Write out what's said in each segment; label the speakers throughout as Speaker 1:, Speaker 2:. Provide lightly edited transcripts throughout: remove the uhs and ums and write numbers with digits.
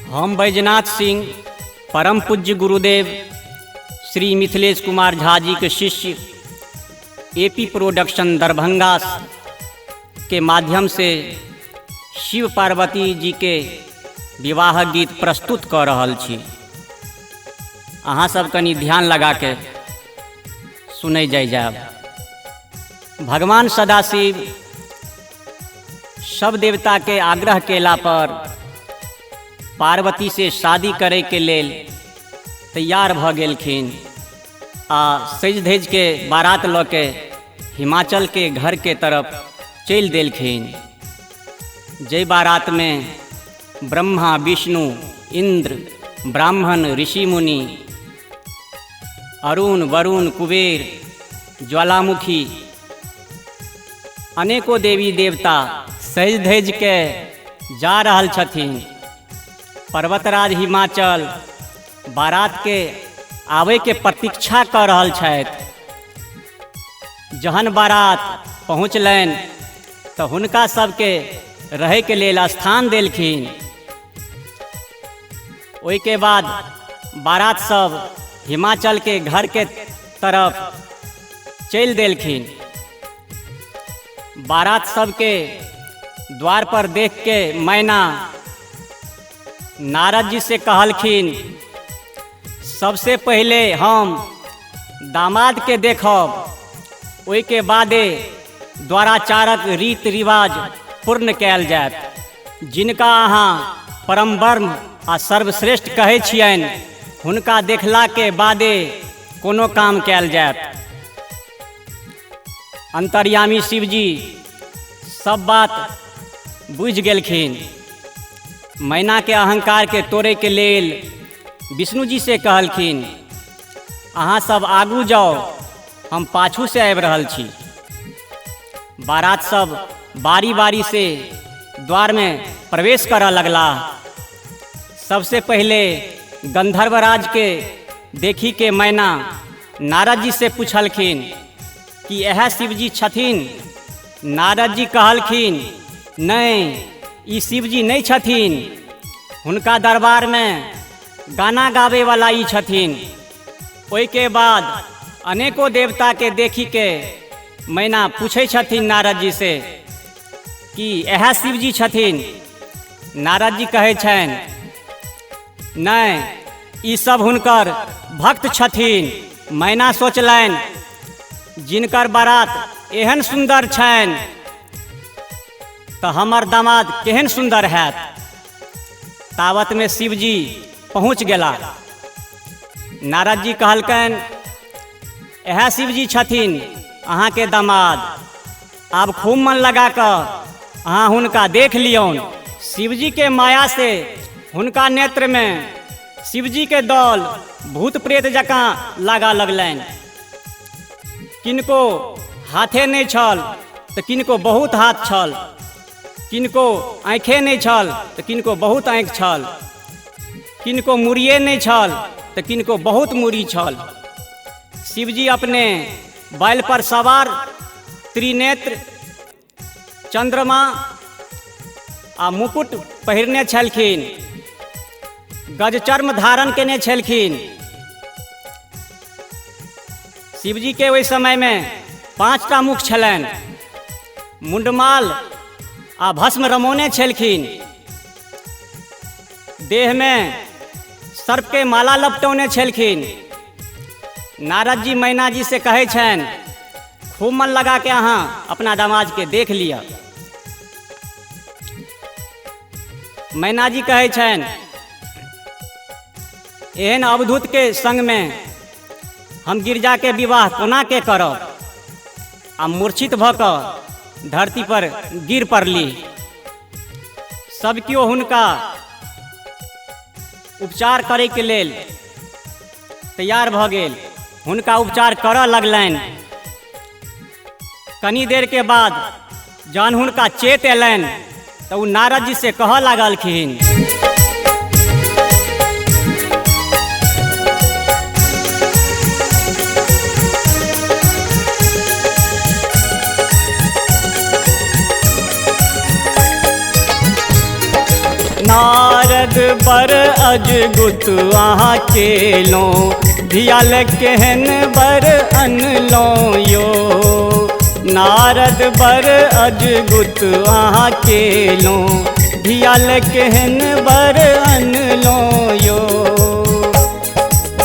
Speaker 1: हम बैजनाथ सिंह परम पूज्य गुरुदेव श्री मिथिलेश कुमार झा जी के शिष्य एपी प्रोडक्शन दरभंगा के माध्यम से शिव पार्वती जी के विवाह गीत प्रस्तुत कर रहल छी। अहाँ सब कनी ध्यान लगा के सुनै जाब। भगवान सदाशिव सब देवता के आग्रह केला पर पार्वती से शादी करे के लेल तैयार भ गेलखिन आ सज धज के बारात ल के हिमाचल के घर के तरफ चल देलखिन। जय बारात में ब्रह्मा विष्णु इंद्र ब्राह्मण ऋषि मुनि अरुण वरुण कुबेर ज्वालामुखी अनेकों देवी देवता सज धज के जा रहल छथिन। पर्वतराज हिमाचल बारात के आवे के प्रतीक्षा कर रहल छथि। जहन बारात पहुँचलनि तो हुनका सबके रहे के लेल स्थान देलखिन। ओई के बाद बारात सब हिमाचल के घर के तरफ चल देलखिन। बारात सबके द्वार पर देख के मैना नारद जी से कहलखिन, सबसे पहले हम दामाद के देखब, ओई के बादे द्वाराचारक रीत रिवाज पूर्ण कयल जायत। जिनका अहाँ परम ब्रह्म आ सर्वश्रेष्ठ कहै छियनि हुनका देखला के बादे कोनो काम कयल जायत। अंतर्यामी शिवजी सब बात बुझि गेलखिन। मैना के अहंकार के तोड़े के लेल विष्णु जी से कहलखिन, अहाँ सब आगू जाओ, हम पाछू से आबि रहल छी। बारात सब बारी बारी से द्वार में प्रवेश करऽ लगला। सबसे पहले गंधर्वराज के देखी के मैना नारद जी से पूछलखिन कि यह शिवजी छथिन। नारद जी कहलखिन, नहीं, ई शिवजी नहीं छथिन, हुनका दरबार में गाना गावे वाला ई छथिन। ओई के बाद अनेकों देवता के देखी के मैना पूछे छथिन नारद जी से कि यह शिवजी छथिन। नारद जी कहे छन, नहीं, ई सब हुनकर भक्त छथिन। मैना सोचलनि, जिनकर बारात एहन सुंदर छनि तो हमर दामाद केहन सुंदर हैत। तावत में शिवजी पहुँच गेला। नारद जी कहलकनि, यह शिवजी छथिन अहाँ के दामाद, आब खूब मन लगा कर अहाँ हुनका देख लियौन। शिवजी के माया से हुनका नेत्र में शिवजी के दल भूत प्रेत जकाँ लागा लगलनि। किनको हाथे नहीं छल तो किनको बहुत हाथ छल, किनको आँखें नहीं छल तो किनको बहुत आँख छल, किनको मुड़िए नहीं छल तो किनको बहुत मुड़ी छल। शिवजी अपने बैल पर सवार त्रिनेत्र चंद्रमा आ मुकुट पहिरने छलखिन, गजचर्म धारण केने छलखिन। शिवजी के ओहि समय में 5टा मुख छलनि, मुंडमाल आ भस्म रमोने छलखिन। देह में सर्प के माला लपटौने छलखिन। नारद जी मैना जी से कहे छन, खूब मन लगा के अहाँ अपना दामाद के देख लिया। मैना जी कहे छन, एहन अवधूत के संग में हम गिरजा के विवाह कोना के करब। आ मूर्छित भ कऽ धरती पर गिर पड़ली। सब कियो हुनका उपचार करे के लेल तैयार भ गेल। हुनका उपचार करऽ लगलनि। कनी देर के बाद जहन हुनका चेत एलनि तो उ नारद जी से कहऽ लागलखिन, नारद नारद बर अजगुत आहाँ केलो धियाल केहन बर अनलो यो। नारद बर अजगुत आहाँ केलो धियाल केहन बर अनलो यो।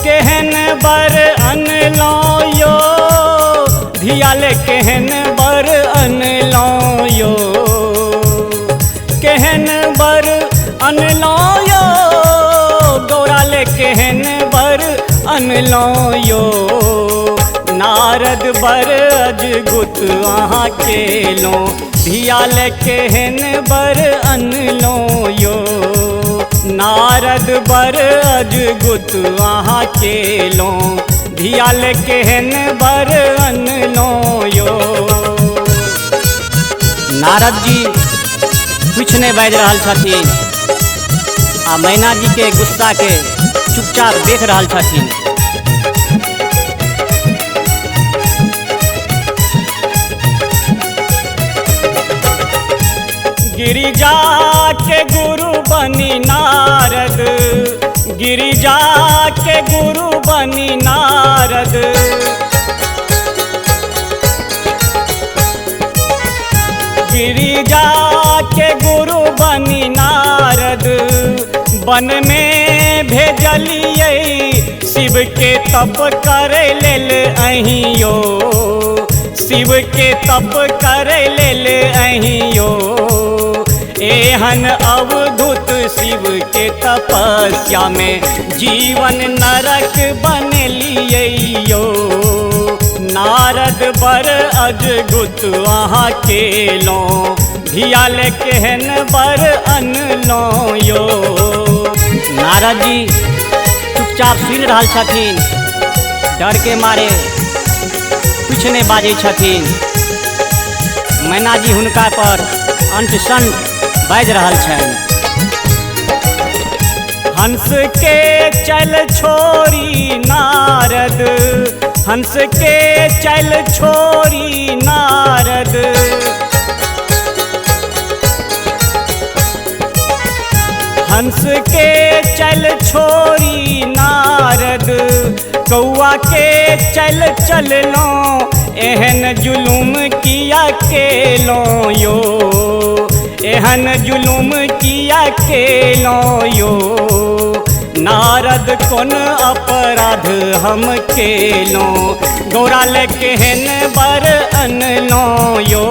Speaker 1: केहन बर अनलो यो धियाल केहन बर अनलो यो। केहन बर अनलो यो गौराल केहन बर अनलो यो। नारद बर अजगुत आहाँ केलो धियाल केहन बर अनलो यो। नारद बर अजगुत आहाँ केलो धियाल केहन बर अनलो यो। नारद जी कुछ नहीं बाज रहा छथिन आ मैना जी के गुस्सा के चुपचाप देख रहा छथिन। गिरिजा के गुरु बनी नारद गिरिजा के गुरु बनी नारद। गिरिजा के गुरु बनी नारद वन में भेजलिए शिव के तप करे लेल अहियो। शिव के तप करे लेल अहियो। एहन अवधूत शिव के तपस्या में जीवन नरक बनलिए यो। नारद बर अजगुत आहाँ केलो धियाल केहन बर अनलो यो। नारद जी चुपचाप सुन रहा छथिन, डर के मारे कुछ नहीं बाजै छथिन। मैना जी हुनका पर अंत संत बाज रहल छनि। हंस के चल छोरी नारद हंस के चल छोरी नारद। हंस के चल छोरी नारद कौआ के चल चल लो एहन जुलुम किया केलो यो। एहन जुलुम किया केलो यो। नारद कौन अपराध हम केलो गौराल केहन बर अनलो यो।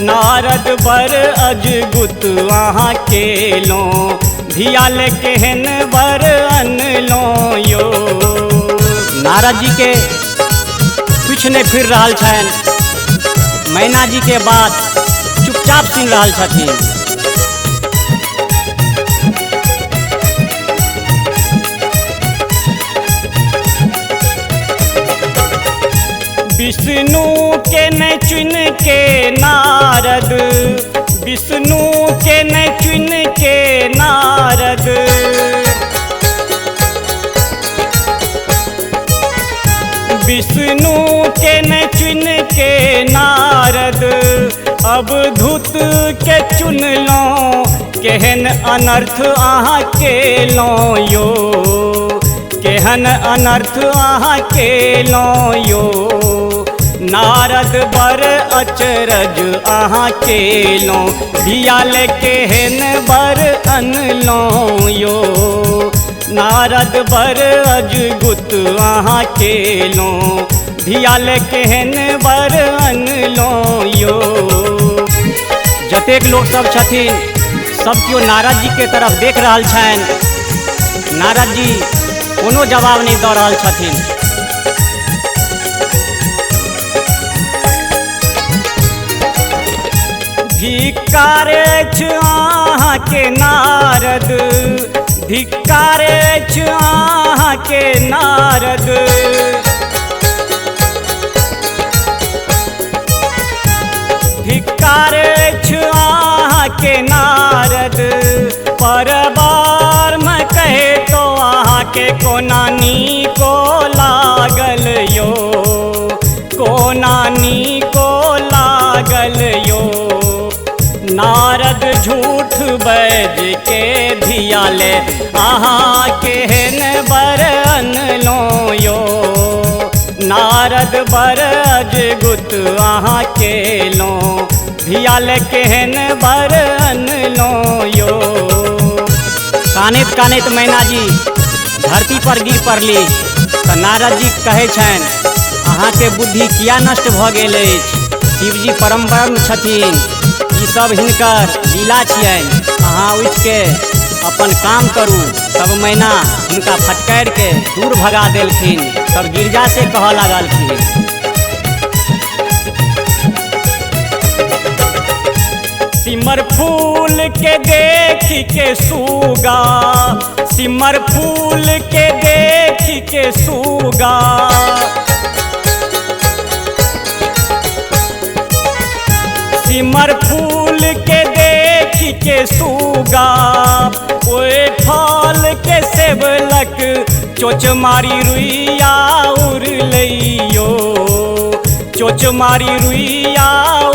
Speaker 1: नारद बर अजगुत आहाँ केलो धियाल केहन बर अनलो यो। नारद जी के कुछ नहीं फिर रहा छनि। मैना जी के बात चुपचाप सुन रहा छथिन। विष्णु के न चुन के नारद विष्णु के न चुन के नारद। विष्णु के न चुन के नारद अवधूत के चुन लो केहन अनर्थ आहाँ केलो यो। केहन अनर्थ आहाँ केलो यो। नारद बर अचरज आहाँ केलो धियाल केहन बर अनलो यो। नारद बर अजगुत आहाँ केलो धियाल केहन बर अनलो यो। जतेक लोग सब छथिन सब केओ नारद जी के तरफ देख रहा छनि। नारद जी कोनो जवाब नहीं दऽ रहल छथिन। धिक्कार अछि अहाँके नारद धिक्कार अछि अहाँके नारद। धिक्कार अछि अहाँके नारद परबार में कहे तो अहाँके कोना नीको लागल यो। कोना नीको लागल यो। नारद झूठ बैज के धियाले अहाँ केहन बर अनलो यो, नारद बर अजगुत अहाँ केलो, धियाले केहन बर अनलो यो। कानैत कानैत मैना जी धरती पर गिर पड़ली तो नारद जी कहै छनि अहाँके बुद्धि किया नष्ट भऽ गेल अछि, शिवजी परम ब्रह्म छथिन, ई सब हिनकर लीला छियनि, अहाँ उठि के अपन काम करू। तब मैना हुनका फटकारि के दूर भगा देलखिन। तब गिरजा से कहऽ लागलखिन सिमर फूल के देख के सूगा, सिमर फूल के देख के सूगा, सिमर फूल के देख के सूगा, ओए फल के सेवलक चोच मारी रुइया उड़ लियो, चोच मारी रुइया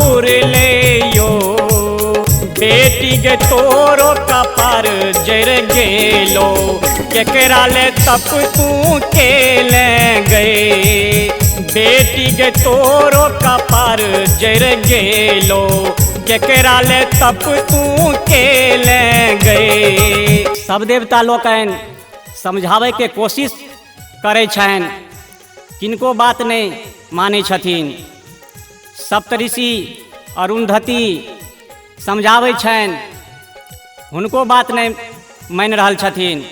Speaker 1: उड़ लियो, बेटी गे तोरो कपार जर गेलो, केकरा ले तप तू केले गए, बेटी गे तोरो कपार जर गेलो, केकरा ले तप तू केले गए। सब देवता लोकनि समझावे के कोशिश करै छनि, किनको बात नहीं मानै छथिन। सप्तऋषि अरुंधति समझाबै छनि, हुनको बात नहीं मानि रहल छथिन।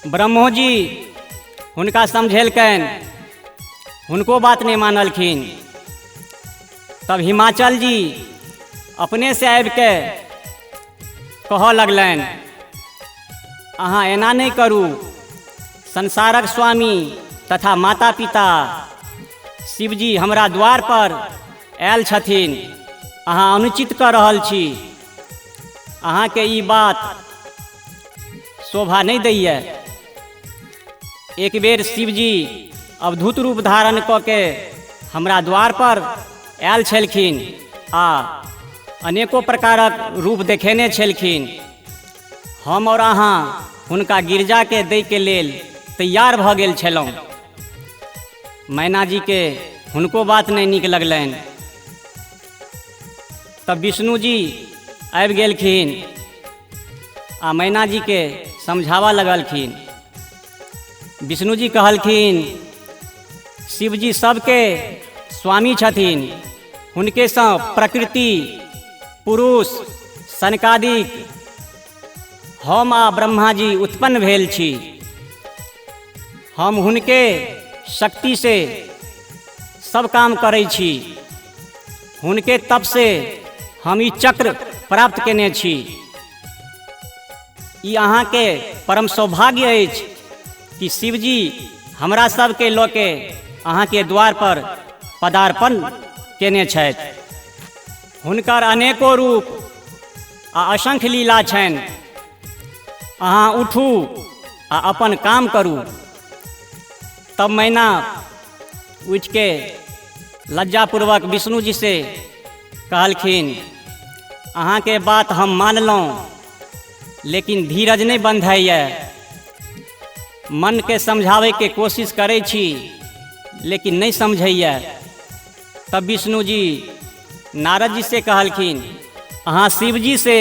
Speaker 1: ब्रह्मोजी हुनका समझेलकनि, हुनको बात नहीं मानलखिन। तब हिमाचल जी अपने से आबि के कहऽ लगलनि अहाँ एना नहीं करू, संसारक स्वामी तथा माता पिता शिवजी हमरा द्वार पर आयल छथिन, अहाँ अनुचित कऽ रहल छी, अहाँके ई बात शोभा नहीं दैये। एक बेर शिवजी अवधूत रूप धारण कऽ के हमरा द्वार पर आयल छलखिन आ अनेको प्रकारक रूप देखेने छलखिन। हम और अहाँ हुनका गिरजा के दै के लेल तैयार भऽ गेल छलहुँ। मैना जी के हुनको बात नहीं नीक लगलनि। तब विष्णु जी आबि गेलखिन आ मैना जी के समझावा लगलखिन। विष्णु जी कहलखिन शिवजी सबके स्वामी छथिन, हुनके सँ प्रकृति पुरुष सनकादिक हम आ ब्रह्मा जी उत्पन्न भेल छी। हम हुनके शक्ति से सब काम करै छी, हुनके तप से हम ई चक्र प्राप्त केने छी। ई अहाँके परम सौभाग्य अछि कि शिवजी हमरा सबके लोके अहाँके द्वार पर पदार्पण केने छथि। हुनकर अनेको रूप आ असंख्य लीला छनि। अहाँ उठू आ अपन काम करू। तब मैना उठ के लज्जापूर्वक विष्णु जी से कहलखिन अहाँके बात हम मानलहुँ, लेकिन धीरज नहीं बंधैया। मन के समझावे के कोशिश करै छी, लेकिन नहीं समझैया। तब विष्णु जी नारद जी से कहलखिन अहाँ शिवजी से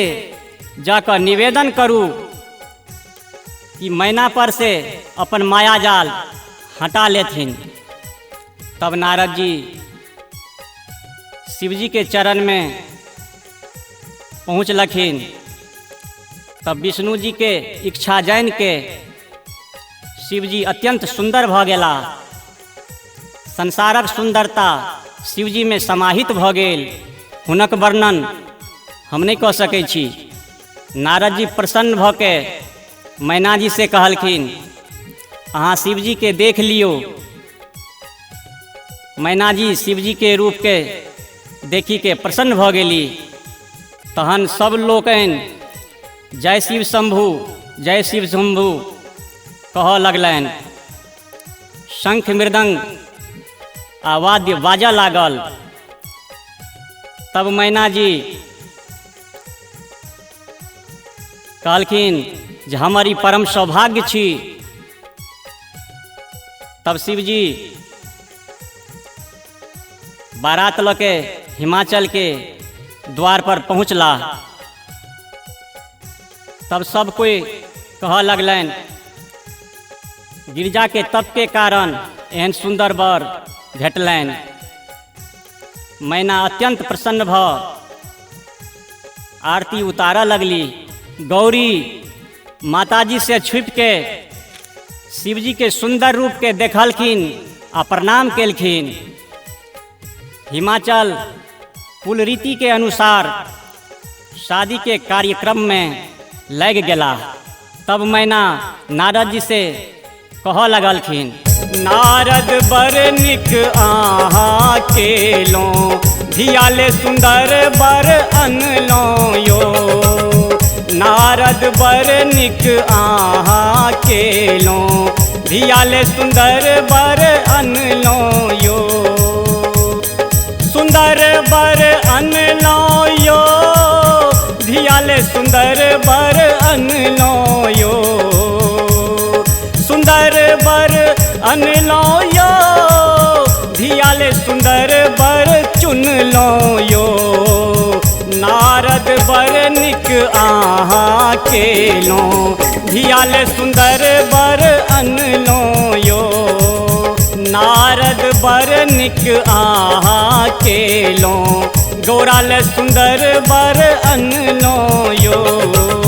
Speaker 1: जाकर निवेदन करू कि मैना पर से अपन माया जाल हटा लेथिन। तब नारद जी शिवजी के चरण में पहुँचलखिन। तब विष्णु जी के इच्छा जान के शिवजी अत्यंत सुंदर भऽ गेला। संसारक सुंदरता शिवजी में समाहित भऽ गेल। हुनक वर्णन हम नहीं कऽ सकै छी। नारद जी प्रसन्न भऽ के मैना जी से कहलखिन अहाँ शिवजी के देख लियो। मैना जी शिवजी के रूप के देखी के प्रसन्न भऽ गेली। तहन सब लोकनि जय शिव शंभु जय शिव शंभु कहऽ लगलनि। शंख मृदंग आ वाद्य बाजऽ लागल। तब मैना जी कहलखिन जे हमारी परम सौभाग्य छी। तब शिव जी बारात लऽ के हिमाचल के द्वार पर पहुँचला। तब सब कोई कह लगलन गिरजा के तप के कारण एहन सुंदर वर भेटलनि। मैना अत्यंत प्रसन्न भ आरती उतारऽ लगली। गौरी माताजी से छुप के शिवजी के सुंदर रूप के देखलखिन आ प्रणाम केलखिन। हिमाचल कुल रीति के अनुसार शादी के कार्यक्रम में लग गया। तब मैना नारद जी से कह लगलखिन नारद बर निक आहा केलो धियाले सुंदर बर अनलो यो। नारद बर निक आहा केलो धियाले सुंदर बर अनलो यो। सुंदर बर अनलो यो धियाले सुंदर बर अनलो यो। सुंदर बर अनलो यो धियाले सुंदर बर चुन लो यो। नारद बर निक आहा केलो धियाले सुंदर बर अनलो यो। नारद बर निक आहा केलो गौराले सुंदर बर अनलो यो।